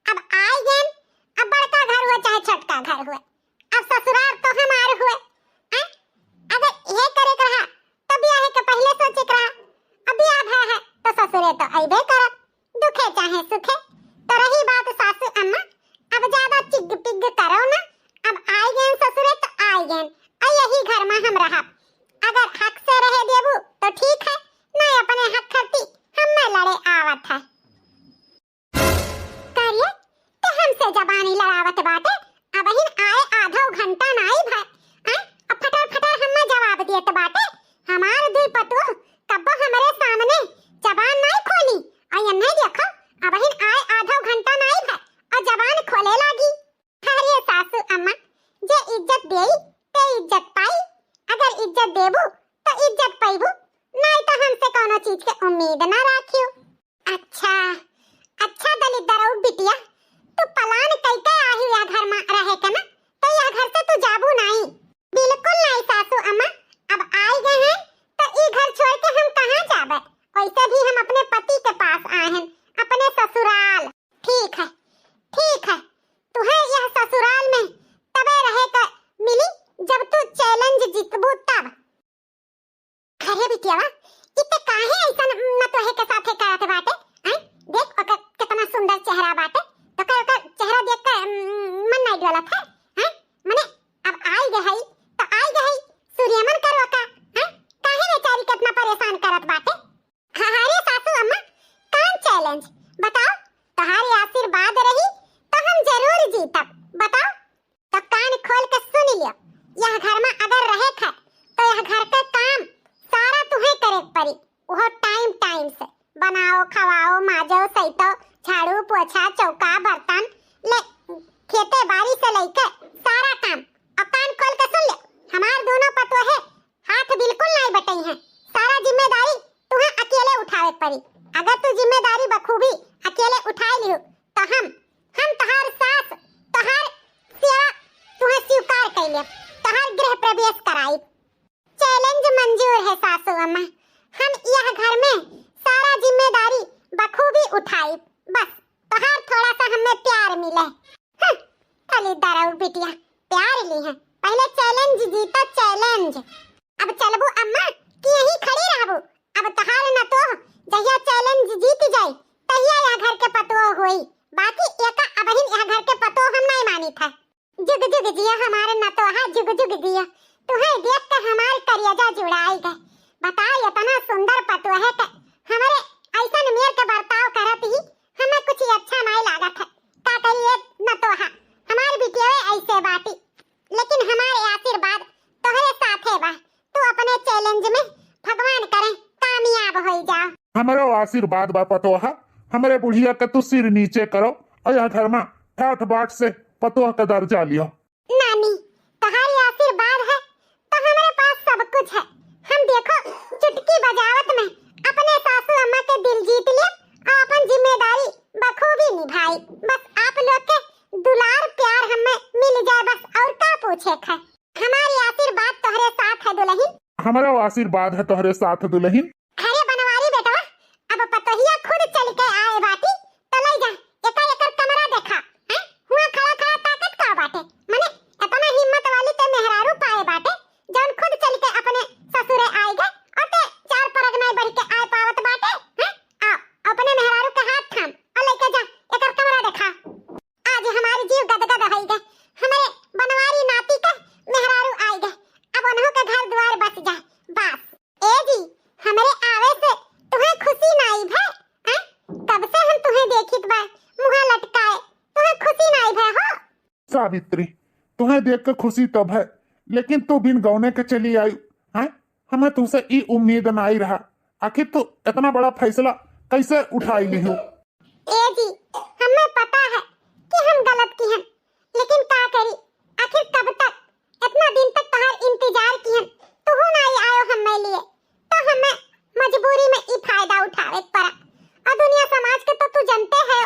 अब आई गए, अब बड़का घर हुए चाहे छोटका घर हुए, अब ससुराल तो हमार हुए। अगर यह करे रहा तो ब्याह के पहले सोचे रहा, अब ब्याह है तो ससुरे तो अइबे करब, दुखे चाहे सुखे। तो रही बात सासू अम्मा, अब ज्यादा चिग पिग करो ना, अब आई गए ससुरे तो आई गए, और यही घर में हम रहा। अगर हक से रहे देबू तो ठीक है, नहीं अपने हक करती हमें लड़े आवत है। करिए तो हमसे जबानी लड़ावत बाटे, अब हिन आए आधा घंटा नहीं भाई, अब फटाफट हमें जवाब दिए तो बाटे। हमार दुई पतु कब्बो हमारे सामने जबान नहीं खोली, और ये नहीं देखो अब हिन आए आधा घंटा नहीं भाई और जबान खोले लगी। अरे सासू अम्मा, जे इज्जत देई ते इज्जत पाई, अगर इज्जत देबू तो इज्जत पाइबू, नहीं तो हमसे कोनो चीज के उम्मीद ना राखियो। अच्छा दलित दरऊ बिटिया, तू पलान कई के आही या घर चैलेंज। बताओ, तुम्हारी आशीर्वाद रही तो हम जरूर जीतब। बताओ, तो कान खोल के सुन लियो। यह घर में अगर रहे थे तो यह घर के काम सारा तुम्हें करे पड़ी। वो टाइम टाइम से बनाओ, खवाओ, माजो, सैतो, झाड़ू पोछा, चौका, बर्तन, ले खेते बाड़ी से लेकर सारा काम। और कान खोल के सुन ले, हमार दोनों पतो है हाथ बिल्कुल नहीं बटाई हैं। सारा जिम्मेदारी तुम्हें अकेले उठावे पड़ी। अगर तू जिम्मेदारी बखूबी अकेले उठा लियो तो हम तहार सास, तहार सेवा तुम्हें स्वीकार कर ले, तहार गृह प्रवेश कराई। चैलेंज मंजूर है सासू अम्मा। हम यह घर में सारा जिम्मेदारी बखूबी उठाई। बस तहार थोड़ा सा हमें प्यार मिले। खाली दराऊ बिटिया प्यार ली है। पहले चैलेंज जीतो चैलेंज। अब चलबू अम्मा कि यहीं खड़ी रहबू? अब तहार न तो जहिया चैलेंज जीत जाई तहिया यह घर के पतो होई। बाकी एका अबहिन यह घर के पतो हम नहीं मानी था। जुग जुग जिया हमारे न तो है, जुग जुग जिया। तुम्हें देख कर हमारे करियजा जुड़ाई गए। बताओ, इतना सुंदर पतो है कि हमारे ऐसा मेर के बर्ताव करत ही हमें कुछ अच्छा नहीं लागत है। का करिए न तो है हमारी बिटिया ऐसे बाटी। लेकिन हमारे आशीर्वाद तोहरे साथ है बा। तू अपने चैलेंज में भगवान करे कामयाब हो जाओ। हमारा आशीर्वाद बा पतोहा। हमारे बुढ़िया का तू सिर नीचे करो और यह घर में ठाठ बाट से पतोहा का दर्जा लियो। नानी, तुम्हारी आशीर्वाद है तो हमारे पास सब कुछ है। हम देखो चुटकी बजावत में अपने सासू अम्मा के दिल जीत लिए और अपन जिम्मेदारी बखूबी निभाई। बस आप लोग के दुलार प्यार हमें मिल जाए बस, और क्या पूछे है। हमारी आशीर्वाद तुम्हारे साथ है दुल्हन। हमारा आशीर्वाद है तुम्हारे साथ दुल्हन। अरे बनवारी बेटा, अब पतोहिया खुद चल के आए बाटी तो ले जा। एकर एकर कमरा देखा है, हुआ खड़ा खड़ा ताकत का बाटे। माने इतना हिम्मत वाली ते मेहरारू पाए बाटे जौन खुद चल के अपने ससुरे आए गए और ते चार परग नहीं बढ़ के आए पावत बाटे हैं। आओ अपने मेहरारू के हाथ थाम और लेके जा, एकर कमरा देखा। आज हमारी जीव गदगद होई गए। हमारे बनवारी नाती के मेहरारू आए गए। अब उन्हों के घर द्वार बस जाए बस। ए जी, हमारे आवे से तुम्हें खुशी नहीं भय? कब से हम तुम्हें देखित बा मुंह लटकाए, तुम्हें खुशी नहीं भय हो? सावित्री, तुम्हें देख कर खुशी तब है, लेकिन तू बिन गौने के चली आई है। हमें तुमसे ई उम्मीद नहीं रहा। आखिर तू इतना बड़ा फैसला कैसे उठाई ली हो? ए जी, हमें पता है कि हम गलत की हैं, लेकिन क्या करी? आखिर कब तक इतना दिन तक तहार इंतजार की हैं, तू नहीं आयो हमें लिए, तो हमें मजबूरी में ई फायदा उठावे पड़ा। और दुनिया समाज के तो तू जानते है,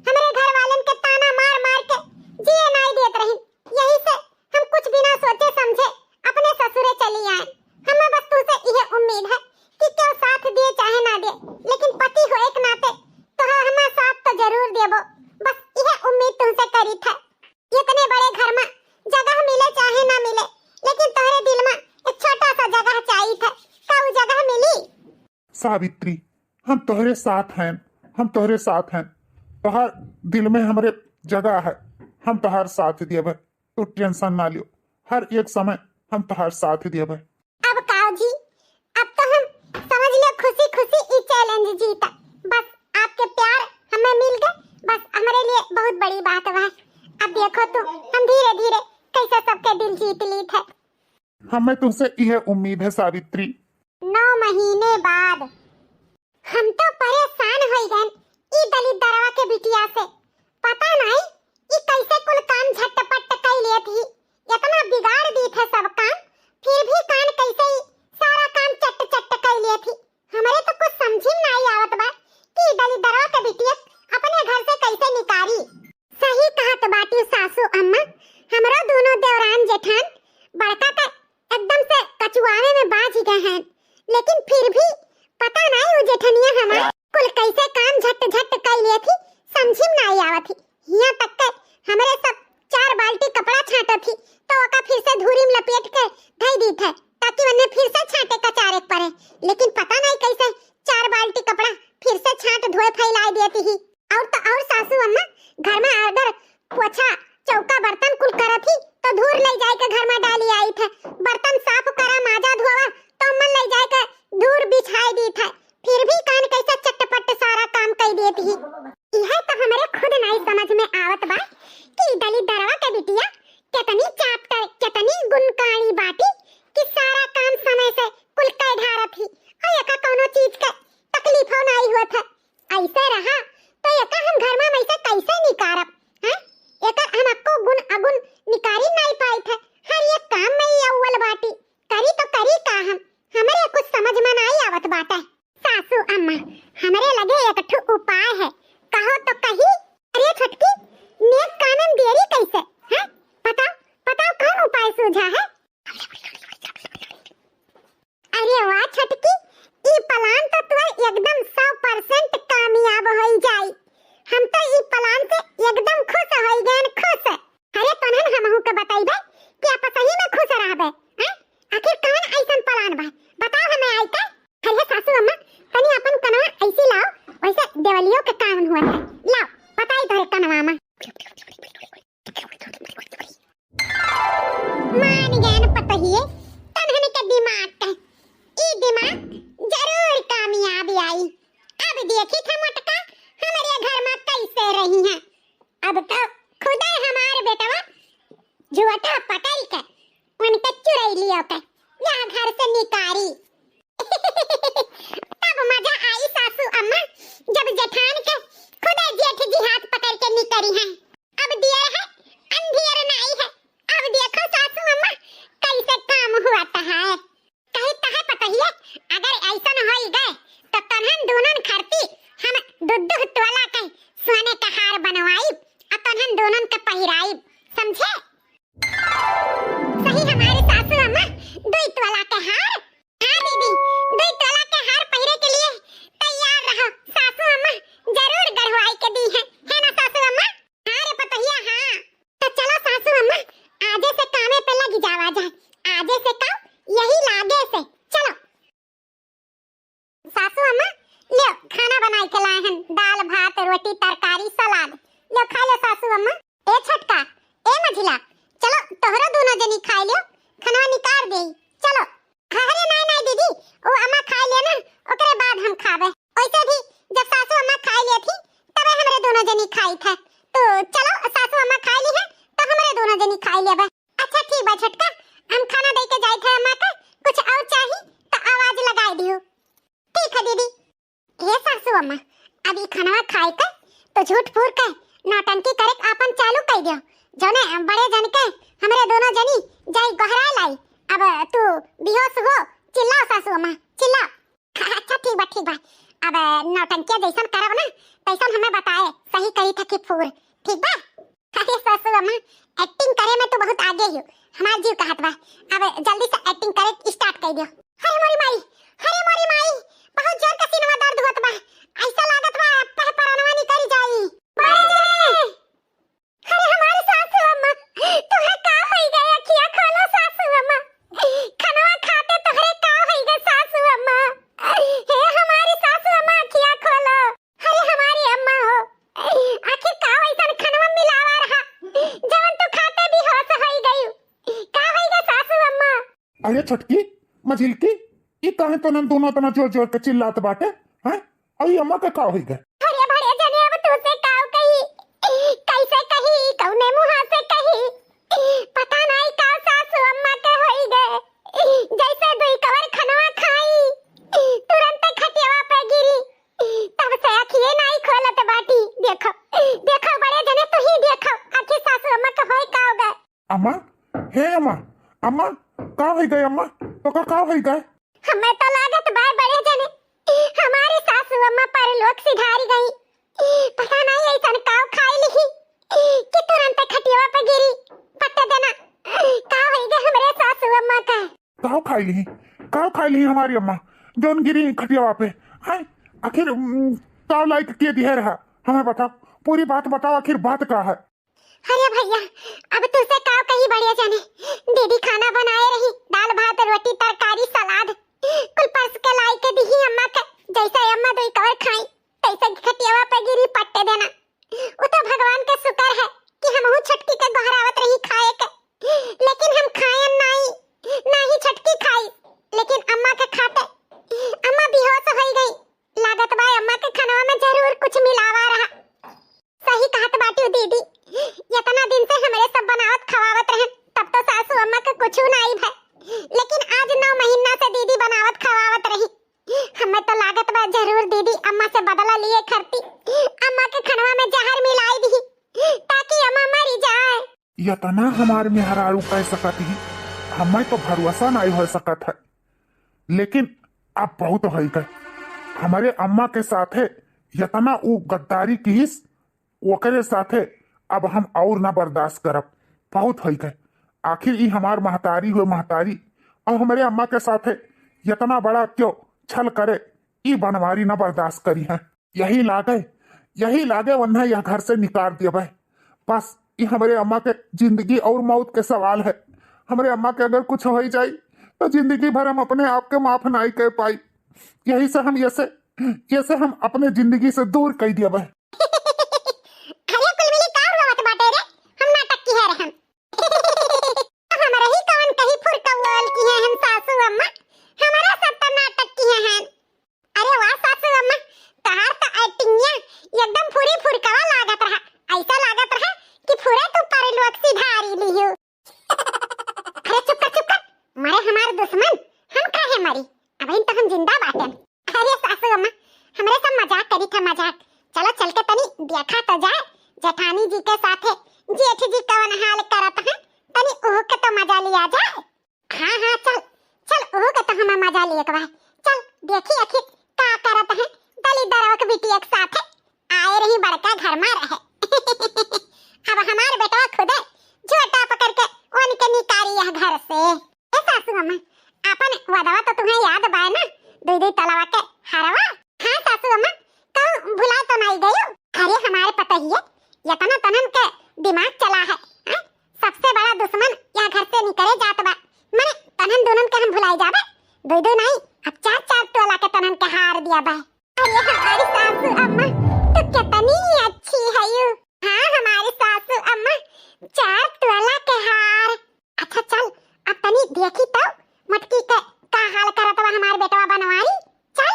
हमारे घर वालन के ताना मार मार के जिए नहीं देत रही। यही से हम कुछ बिना सोचे समझे अपने ससुरे चली आए। हमें बस तुझसे यह उम्मीद है कि क्यों साथ दे चाहे ना दे, लेकिन पति हो एक नाते तो हमें साथ तो जरूर देबो। बस यह उम्मीद तुमसे करी था। इतने बड़े घर में जगह मिले चाहे ना मिले, लेकिन तुम्हारे दिल में एक छोटा सा जगह चाहिए था। क्या वो जगह मिली? सावित्री, हम तुम्हारे साथ हैं, हम तुम्हारे साथ हैं। तुम्हार दिल में हमारे जगह है, हम तुम्हार साथ दिए। तू टेंशन ना लियो, हर एक समय हम तुम्हार साथ दिए। अब काऊ जी, अब तो हम समझ लो खुशी खुशी ई चैलेंज जीता। बस आपके प्यार हमें मिल गए, बस हमारे लिए बहुत बड़ी बात है। अब देखो तो हम धीरे धीरे कैसे सबके दिल जीत ली थे। हमें तुमसे यह उम्मीद है सावित्री। 9 महीने बाद हम तो परेशान हो गए ई दलित दरवा के बिटिया से। पता नहीं ई कैसे कुल काम झटपट कर लेत ही, इतना बिगाड़ दी थे सब काम, फिर भी कान कैसे ही सारा काम चट चट कर लेत ही। हमारे तो कुछ समझ में नहीं आवत बा कि दलित दरवा के बिटिया अपने घर से कैसे निकाली। सही कहत बाटी सासू अम्मा, हमरो दोनों देवरान जेठान बड़का का एकदम से कचुआवे में बाज गए हैं, लेकिन फिर भी पता नहीं वो जेठनिया हमारे कुल कैसे काम झट झट कर लिए थी, समझ में नहीं आवत थी। यहाँ तक के हमारे सब 4 बाल्टी कपड़ा छाटा थी तो ओका फिर से धूरी में लपेट के धई दी थे ताकि उन्हें फिर से छाटे का चारे पड़े। लेकिन पता नहीं कैसे 4 बाल्टी कपड़ा फिर से छाट धोए फैला देती ही। और तो और सासू अम्मा घर में अगर पोछा चौका बर्तन कुल करत थी तो धूर ले जाए के घर में डाली आई थे। बर्तन साफ करा माजा धोवा तो मन ले जाए के धूर बिछाई दी थे। फिर भी कान कैसा चटपट सारा काम कर कह देती ही। यह तो हमारे खुद नहीं समझ में आवत बा कि दलित दरवा के बिटिया कितनी चाप्टर कितनी गुणकारी बाटी कि सारा काम समय से कुल कर ढारा थी और एका कोनो चीज का तकलीफ हो नहीं हुआ था। ऐसे रहा तो एका हम घर में ऐसे कैसे निकारब हैं? एका हम आपको गुण अगुण निकारी नहीं पाई थे। हर एक काम में ही अव्वल बाटी करी तो करी का हमरे कुछ समझ में नहीं आवत बाटा। सासू अम्मा हमरे लगे एक ठो उपाय है, कहो तो कही। अरे छटकी नेक काम में देरी कैसे हैं? बताओ बताओ कौन उपाय सूझा है? अरे वाह छटकी, ई प्लान तो तुर एकदम 100% कामयाब होई जाई। हम तो ई प्लान से एकदम खुश होई गए, खुश। अरे तनहन हमहु के बताइबे कि आप सही में खुश रहबे हैं? आखिर कौन ऐसन प्लान बा बताओ हमें आई का। अरे सासू अम्मा तनी अपन कनवा ऐसी लाओ वैसे देवलियों के काम हुआ है। लाओ बताई तोरे कनवा में। मान ज्ञान पतहिए तनहन के दिमाग का ई दिमाग जरूर कामयाब आई। अब देखी था मटका हमारे घर में कैसे रही हैं। अब तो खुदा हमारे बेटवा जुआटा पकड़ के उनके चुराई लियो के यहाँ घर से निकारी। तब मजा आई सासू अम्मा जब जेठान के खुदा जेठ जी हाथ पकड़ के निकरी हैं। अब दिया है अंधियर नहीं है। अब देखो सासू अम्मा कैसे काम हुआ है। कहता है पता ही है अगर ऐसा न होई गए तो तनहन दोनों खरती हम दुद्दुह तोला के सोने का हार बनवाई और तनहन दोनों के पहिराई, समझे? सही हमारे सासू अम्मा दुई तोला के हार। हाँ दीदी दुई तोला के हार पहिरे के लिए तैयार रहो। सासू अम्मा जरूर गढ़वाई के दी है ना सासू अम्मा? हाँ रे पतहिया हाँ। तो चलो सासू अम्मा आजे से कामे पे लग जावा जाए। आजे से का यही लागे से चलो। सासू अम्मा लो खाना बनाई के लाए हैं, दाल भात रोटी तरकारी सलाद। लो खा लो सासू अम्मा। ए छटका ए मझिला चलो तोहरा दोनों जनी खाई लो, खाना निकाल दे चलो। अरे नहीं नहीं दीदी वो अम्मा खा ले ना ओकरे बाद हम खाबे। वैसे भी जब सासू अम्मा खाई ले थी तबे हमरे दोनों जनी खाई था। तो चलो सासू अम्मा खाई ली है तो हमरे दोनों जनी खाई लेबे। अच्छा ठीक बा छटका हम खाना दे के जाए थे अम्मा का, कुछ और चाहिए तो आवाज लगाई दियो। ठीक है दीदी। हे सासू अम्मा अभी खाना खाए के तो झूठ फूर के नौटंकी करे अपन चालू कर दियो। जने बड़े जन के हमरे दोनों जनी जाई गहरा लाई। अब तू बेहोश हो चिल्लाओ सासू अम्मा चिल्लाओ। अच्छा ठीक बा अब नौटंकी जैसन करब ना तैसन हमें बताए सही कही था कि फूर ठीक बा। अरे सासू अम्मा एक्टिंग करे में तो बहुत आगे हो, हमार जीव कहत बा। अब जल्दी से एक्टिंग करे स्टार्ट कर दियो। हरे मोरी माई बहुत जोर का सीनवा दर्द होत बा। ऐसा लागत बा पह परनवा निकल जाई। अरे हमारी सासू अम्मा तोहरे का होई गए? अखियां खोलो सासू अम्मा, खाना खाते तोहरे का होई गए सासू अम्मा? हे हमारी सासू अम्मा अखियां खोलो। अरे हमारी अम्मा हो आखिर का वैसन खाना मिलावा रहा जवन तो खाते भी होश होई गई। का होई गए सासू अम्मा? अरे छटकी मझिलकी ये काहे तो नन दोनों तना जोर जोर के चिल्लात बाटे हैं? अई अम्मा के का होई गए? अरे बड़े जने अब तू से काव कही कैसे कही कौने मुंह से कही पता नहीं का सासू अम्मा के होई गए। जैसे दुई कवर खनवा खाई तुरंत खटियावा पे गिरी तब से आंखें नहीं खोलत बाटी। देखो देखो बड़े जने तू ही देखो आखिर सासू अम्मा के होई का हो गए। अम्मा हे अम्मा का होई गए? अम्मा तो का होई गए? हमें तो लागत बा बड़े जने हमारी सासू अम्मा परलोक सिधारी गई। पता नहीं ऐसन काव खाई ली कि तुरंत खटियावा पे गिरी। पता देना का होई गए हमरे सासू अम्मा का? काव खाई ली हमारी अम्मा जोन गिरी खटियावा पे हैं? आखिर काव लाइक के दिया रहा हमें बताओ, पूरी बात बताओ आखिर बात का है? अरे भैया अब तुझसे काव कही बढ़िया जाने। दीदी खाना बनाए रही दाल भात रोटी तरकारी सलाद कुल परस के लाई के दी अम्मा के। जैसे अम्मा दो कवर खाई तैसे खटियावा पे गिरी पट्टे देना। वो तो भगवान का शुक्र है कि हम छटकी के गहरावत रही खाए के, लेकिन हम खाए नहीं ना ही छटकी खाई लेकिन अम्मा के खाते अम्मा बेहोश हो गई। लागत बा अम्मा के खाना में जरूर कुछ यतना हमार मेहरारू कह सकत ही, हमें तो भरोसा नहीं हो सकत है। लेकिन अब बहुत हो गए, हमारे अम्मा के साथे यतना वो गद्दारी कीस, ओकरे साथे अब हम और ना बर्दाश्त करब। बहुत हो गए, आखिर ये हमार महतारी हुए महतारी, और हमारे अम्मा के साथे यतना बड़ा क्यों छल करे, ये बनवारी ना बर्दाश्त करी है। यही लागे वरना यह घर से निकाल दिया भाई। बस ये हमारे अम्मा के जिंदगी और मौत के सवाल है। हमारे अम्मा के अगर कुछ हो जाए तो जिंदगी भर हम अपने आप के माफ नहीं कर पाई। यही से हम ऐसे हम अपने जिंदगी से दूर कर दिया भाई। अरे कुल मिली का हुआ बाटे रे, हम नाटक की है रहम। हमारा ही कौन कहीं फुरकौल की है हम सासू अम्मा, हमारा सब तो नाटक की है। अरे वाह सासू अम्मा, तहार तो एक्टिंगिया एकदम पूरी फुरकवा लागत रहा। ऐसा लागत रहा कि पूरे तू परलोक सिधारी लियो। अरे चुप कर, मरे हमारे दुश्मन, हम काहे मरी, अभी तो हम जिंदा बाटे। अरे सासू अम्मा, हमरे सब मजाक करी था मजाक। चलो चल के तनी देखा तो जाए जेठानी जी के साथे जेठ जी कवन हाल करत है, तनी ओह के तो मजा लिया जाए। हाँ चल ओह के तो हम मजा लिए के भाई। चल देखी आखिर का करत है दली दरवक बिटिया के साथे, आए रही बड़का घर में रहे। अब हमार बेटा खुदे झोटा पकड़ के उनके निकारी यह घर से। ए सासू अम्मा, अपन वदवा तो तुम्हें याद बा ना, दूध तलवा के हरवा। हाँ सासू अम्मा, कहूँ भुला तो नहीं गई। अरे हमारे पता ही है, यतना तनन के दिमाग चला है। सबसे बड़ा दुश्मन यह घर से निकले जात बा, मने तनन दोनों के हम भुलाई जाबे। दो नहीं, अब चार टोला के तनन के हार दिया बा। अरे हमारी सासू अम्मा तो कितनी अच्छी है यू। हाँ हमारी सासू अम्मा, 4 टोला के हार। अच्छा चल अब तनी देखी तो मटकी के का हाल करत बा हमार बेटवा बनवारी। चल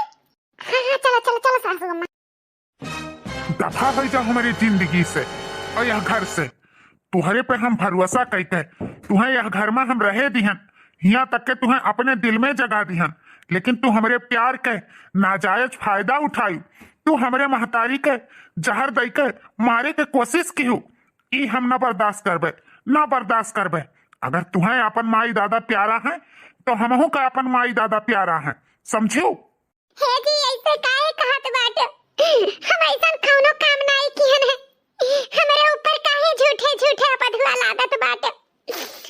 हाँ चलो सासू अम्मा। दफा हो जा हमारी जिंदगी से और यह घर से। तुहरे पे हम भरोसा कहते, तुम्हें यह घर में हम रहे दिहन, यहाँ तक के तुम्हें अपने दिल में जगा दिहन, लेकिन तू हमारे प्यार के नाजायज फायदा उठाई। तू हमारे महतारी के जहर दे के मारे के कोशिश की हो, ई हम न बर्दाश्त करबे। अगर तुम्हें अपन माई दादा प्यारा है तो हमहू का अपन माई दादा प्यारा है, समझियो। हे जी ऐसे काहे कहत बाटे, हम ऐसा कौनो काम नहीं किहन है। हमारे ऊपर काहे झूठे अपधुआ लागत बाटे।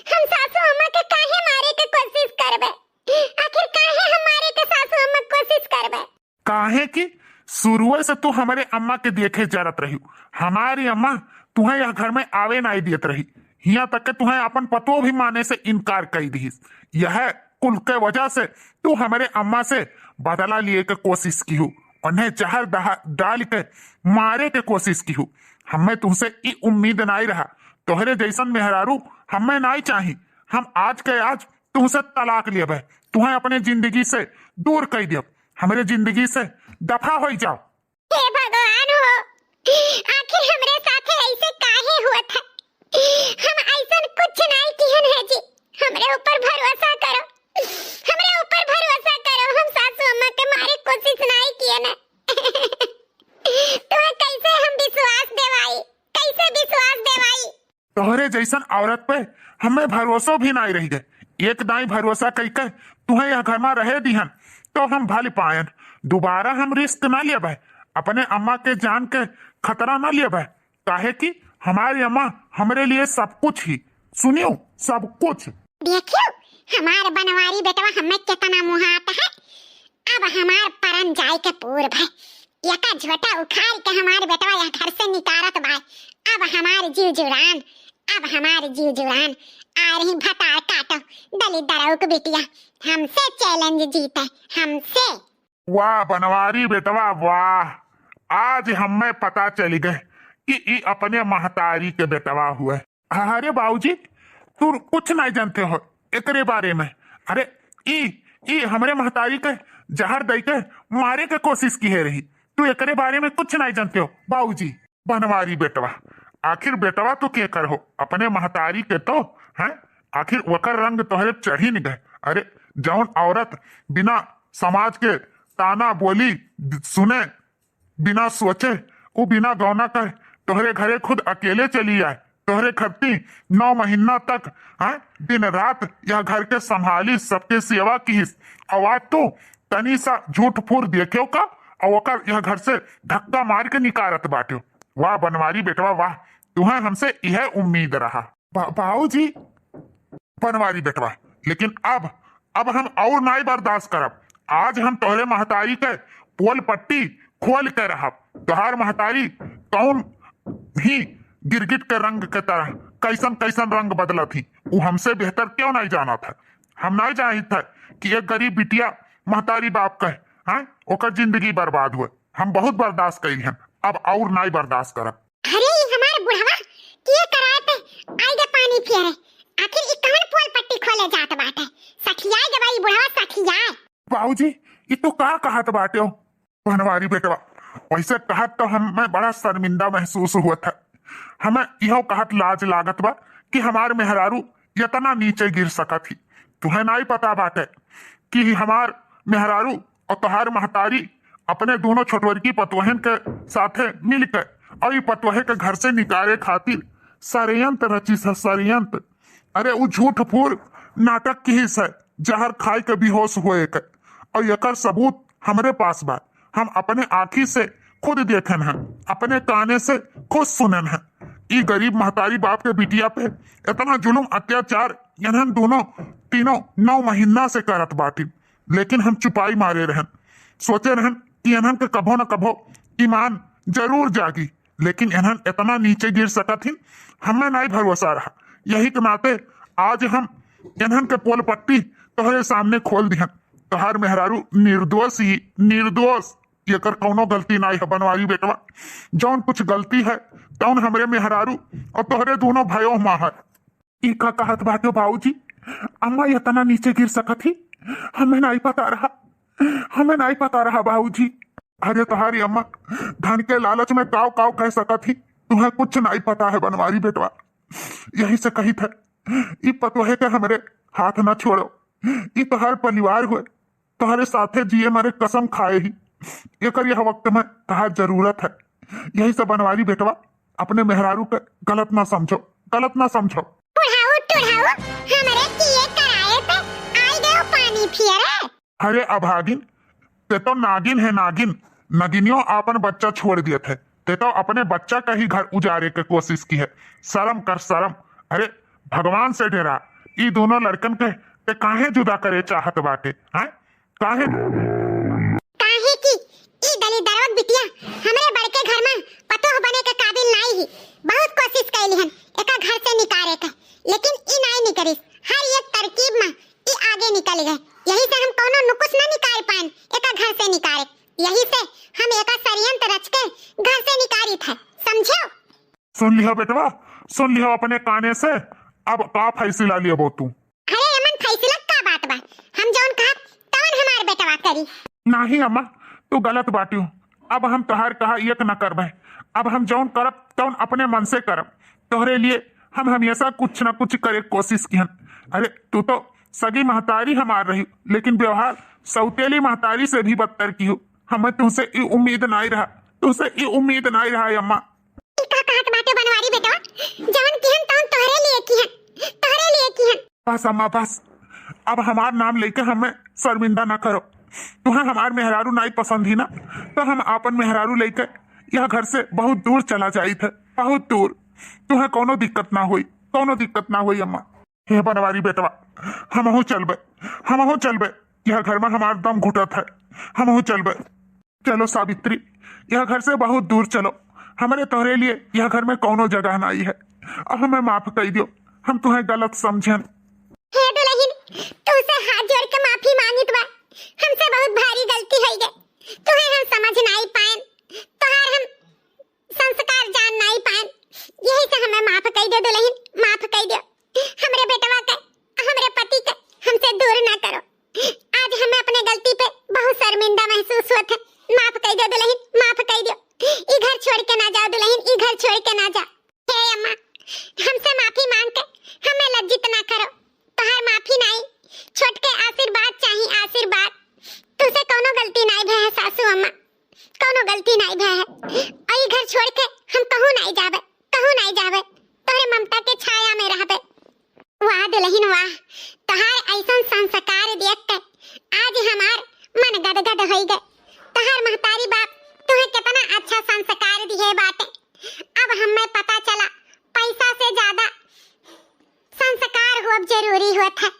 हम सासू अम्मा के काहे मारे के कोशिश करबे, आखिर काहे हम मारे के सासू अम्मा कोशिश करबे। काहे की शुरू से तू हमारे अम्मा के देखे जरत रही। हमारी अम्मा तुम्हें यह घर में आवे नहीं देत रही, यहाँ तक के तुम्हें अपन पतो भी माने से इनकार कर दी। यह कुल के वजह से तू हमारे अम्मा से बदला लिए के कोशिश की हो, उन्हें जहर डाल के मारे के कोशिश की हो। हमें तुमसे ई उम्मीद नहीं रहा, तोहरे जैसन मेहरारू हमें नहीं चाही। हम आज के आज तुमसे तलाक लिए भाई, तुम्हें अपने जिंदगी से दूर कर दिया, हमारे जिंदगी से दफा हो जाओ। हे भगवान हो, आखिर हमरे साथे ऐसे काहे हुआ था। हम ऐसा कुछ नहीं किहन है जी, हमरे ऊपर भरोसा करो, हमरे ऊपर भरोसा करो। हम सासू अम्मा के मारे कोशिश नहीं किए ना। तुम्हें कैसे हम विश्वास देवाई। तोहरे जैसन औरत पे हमें भरोसा भी नहीं रह गए। एक दाई भरोसा कहकर तुम्हें यह घर में रहे दिहन तो हम भल पायन। दोबारा हम रिस्क ना लिए भाई, अपने अम्मा के जान के खतरा ना लिए भाई, काहे कि हमारी अम्मा हमारे लिए सब कुछ ही, सुनियो सब कुछ। देखियो हमार बनवारी बेटवा हमें कितना मुहात है। अब हमार परन जाए के पूर भाई, यका झोटा उखाड़ के हमार बेटवा यह घर से निकारत भाई। अब हमार जीव जुरान आ रही भतार काटो दली दराऊ की बिटिया, हमसे चैलेंज जीते, हमसे। वाह बनवारी बेटवा वाह, आज हमें पता चल गए कि ई अपने महतारी के बेटवा हुए। अरे बाबूजी तू कुछ नहीं जानते हो एकरे बारे में। अरे ई हमरे महतारी के जहर दे के मारे के कोशिश की है रही, तू एकरे बारे में कुछ नहीं जानते हो बाबूजी। बनवारी बेटवा, आखिर बेटवा तो के कर हो अपने महतारी के तो है, आखिर वकर रंग तोहरे चढ़ी नहीं गए। अरे जौन औरत बिना समाज के ताना बोली सुने, बिना सोचे, वो बिना गौना कर तोहरे घरे खुद अकेले चली आए, तोहरे खत्ती 9 महीना तक दिन रात यह घर के संभाली सबके सेवा की। और आज तो तनी सा झूठ फूर देखे का और ओकर यह घर से धक्का मार के निकारत बाटे। वाह बनवारी बेटवा वाह, तुम्हें हमसे यह उम्मीद रहा। बाबू जी बनवारी बेटवा, लेकिन अब हम और नहीं बर्दाश्त करब। आज हम तोहरे महतारी के पोल पट्टी खोल के रहब। तोहार महतारी कौन ही गिरगिट के रंग के तरह कैसन कैसन रंग बदला थी, वो हमसे बेहतर क्यों नहीं जाना था। हम नहीं जानी था कि एक गरीब बिटिया महतारी बाप का है ओकर जिंदगी बर्बाद हुए। हम बहुत बर्दाश्त करी हैं, अब और नहीं बर्दाश्त करब। अरे हमार बुढ़वा किए कराते आई दे पानी फेरे, आखिर ई कौन पोल पट्टी खोले जात बाटे। सखियाए के भाई बुढ़वा सखियाए। बाबूजी ये तो का कहत बाटे हो बनवारी बेटवा, वैसे कहत तो हमें बड़ा शर्मिंदा महसूस हुआ था। हमें यह कहत लाज लागत बा कि हमार मेहरारू इतना नीचे गिर सका थी। तुम्हें नहीं पता बाटे कि हमार मेहरारू और तोहार महतारी अपने दोनों छोटवरकी पतवहन के साथे मिलकर और ये पतवहे के घर से निकाले खातिर षड्यंत्र रची है षड्यंत्र। अरे वो झूठ फूर नाटक की हिस्सा है, जहर खाए के बेहोश हुए के, और यकर सबूत हमारे पास बा। हम अपने आँखी से खुद देखन हैं, अपने काने से खुद सुनन हैं। ई गरीब महतारी बाप के बिटिया पे इतना जुल्म अत्याचार इन्हन दोनों तीनों 9 महीना से करत बाटी, लेकिन हम चुपाई मारे रहन। सोचे रहन कि इन्हन के कभो न कभो ईमान जरूर जागी, लेकिन इन्हन इतना नीचे गिर सका थी हमें नहीं भरोसा रहा। यही के नाते आज हम इन्हन के पोल पट्टी तोहरे सामने खोल दिहन। तोहार मेहरारू निर्दोष ही निर्दोष, येकर कौनो गलती नहीं है बनवारी बेटवा। जौन कुछ गलती है तौन हमरे मेहरारू और तोहरे दोनों भाइयों माँ है। ई का कहत बाटे बाबूजी, अम्मा इतना नीचे गिर सकत थी, हमें नहीं पता रहा, हमें नहीं पता रहा बाबूजी। अरे तुम्हारी अम्मा धन के लालच में काव काव कह सकत थी, तुम्हें कुछ नहीं पता है बनवारी बेटवा। यही से कही था ई पतोहे के हमरे हाथ न छोड़ो। ई तोहर परिवार हुए, तोहरे साथे जिए मरे कसम खाए ही। एकर यह वक्त में तहार जरूरत है। यही से बनवारी बेटवा अपने मेहरारू के गलत ना समझो, गलत ना समझो। बुढ़ाऊ टुढ़ाऊ हमरे किए कराए पे आई गयो पानी फेरे। अरे अभागिन, ते तो नागिन है नागिन। नगिनियों अपन बच्चा छोड़ दिए थे, ते तो अपने बच्चा का ही घर उजारे के कोशिश की है। शर्म कर शर्म। अरे भगवान से डरा। ई दोनों लड़कन के ते काहे जुदा करे चाहत बाटे हैं? काहे की ई दलिदरवा बिटिया हमरे बड़के घर में पतोह बने के काबिल नहीं ही। बहुत कोशिश कैली हन एका घर से निकाले के, लेकिन ई नहीं निकरिस। हर एक तरकीब में ई आगे निकल गए। यही से हम कोनो नुकुस ना निकाल पाएन एका घर से निकाले। यही से हम एका षड्यंत्र रच के घर से निकाली थे, समझो? सुन लिया बेटवा, सुन लिया अपने काने से। अब का फैसला लिया बो तू? अरे अमन फैसला का बात बा, हम जौन कहा तौन हमार बेटवा करी। नहीं अम्मा तू गलत बाटी हो। अब हम तोहार कहा एक न करबे। अब हम जौन करब तौन अपने मन से करब। तोहरे लिए हम हमेशा कुछ न कुछ करे कोशिश किहन। अरे तू तो सगी महतारी हमार रही, लेकिन व्यवहार सौतेली महतारी से भी बदतर की हो। हमें तुमसे ये उम्मीद नहीं रहा, तुमसे ये उम्मीद नहीं रहा अम्मा। का कहत बाटे बनवारी बेटवा, जौन किहन तौन तोहरे लिए किहन, तोहरे लिए किहन। बस अम्मा बस, अब हमार नाम लेके हमें शर्मिंदा न करो। तुम्हें हमार मेहरारू नहीं पसंद ही ना, तो हम अपन मेहरारू लेके यह घर से बहुत दूर चला जाई थे, बहुत दूर। तुम्हें कोनो दिक्कत ना हुई, कोनो दिक्कत ना हुई अम्मा। हे बनवारी बेटवा हमहू चलबे। यह घर में हमार दम घुटत है, हमहू चलबे। चलो सावित्री, यह घर से बहुत दूर चलो। हमारे तोहरे लिए यह घर में कोनो जगह नहीं है। अब हमें माफ कर दियो, हम तुम्हें गलत समझन। हे दुल्हन, तुझसे हाथ जोड़ के माफी मांगित बा। हमसे बहुत भारी गलती हो गई। तुम्हें हम समझ नहीं पाएन, तोहार हम संस्कार जान नहीं पाएन। यही से हमें माफ कर दे दुल्हन, माफ कर दे। हमरे बेटवा के, हमरे पति के हमसे दूर ना करो। आज हमें अपने गलती पे बहुत शर्मिंदा महसूस हुआ था। माफ कर दे दुल्हन, माफ कर दे। ई घर छोड़ के ना जाओ दुल्हन, ई घर छोड़ के ना जा। हे अम्मा, हमसे माफी मांग के हमें लज्जित ना करो। तोहार माफी नहीं, छोट के आशीर्वाद चाहिए, आशीर्वाद। तुझसे कोनो गलती नहीं भय है सासू अम्मा, कोनो गलती नहीं भय है। और ई घर छोड़ के हम कहूं नहीं जावे, कहूं नहीं जावे। तोहरे दुल्हन वाह, तहार ऐसा संस्कार देख के आज हमार मन गदगद हो गए। तहार महतारी बाप तुम्हें कितना अच्छा संस्कार दिए बाटे। अब हमें पता चला पैसा से ज्यादा संस्कार हो जरूरी होता है।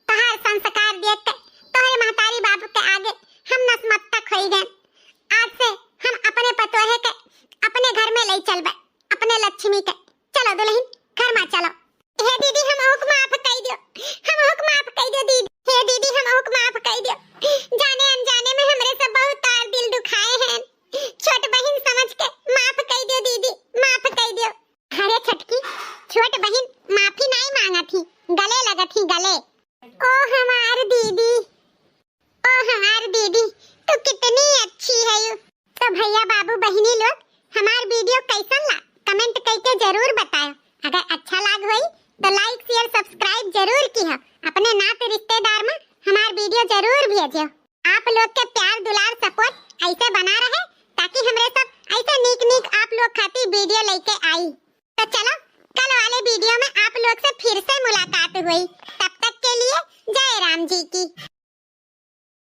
तहार संस्कार देख के तोहरे महतारी बाप के आगे हम नतमस्तक हो गए। आज से हम अपने पतोहे के अपने घर में ले चलबे, अपने लक्ष्मी के। चलो दुल्हन घर में चलो। हे दीदी हम ओक माफ कर दियो, हम ओक माफ कर दियो दीदी। हे दीदी हम ओक माफ कर दियो, जाने अनजाने में हमरे से बहुत तार दिल दुखाए हैं। छोट बहन समझ के माफ कर दियो दीदी, माफ कर दियो। अरे छटकी, छोट बहन माफी नहीं मांगा थी, गले लगा थी गले। ओ हमार दीदी, ओ हमार दीदी, तू कितनी अच्छी है यू। तो भैया बाबू बहनी लोग हमार वीडियो कैसन ला कमेंट करके जरूर बताओ। अगर अच्छा लाग होई तो लाइक शेयर सब्सक्राइब जरूर की हो। अपने नाते रिश्तेदार में हमार वीडियो जरूर भेजो। आप लोग के प्यार दुलार सपोर्ट ऐसे बना रहे ताकि हमरे सब ऐसे नीक आप लोग खातिर वीडियो लेके आई। तो चलो कल वाले वीडियो में आप लोग से फिर से मुलाकात हुई। तब तक के लिए जय राम जी की।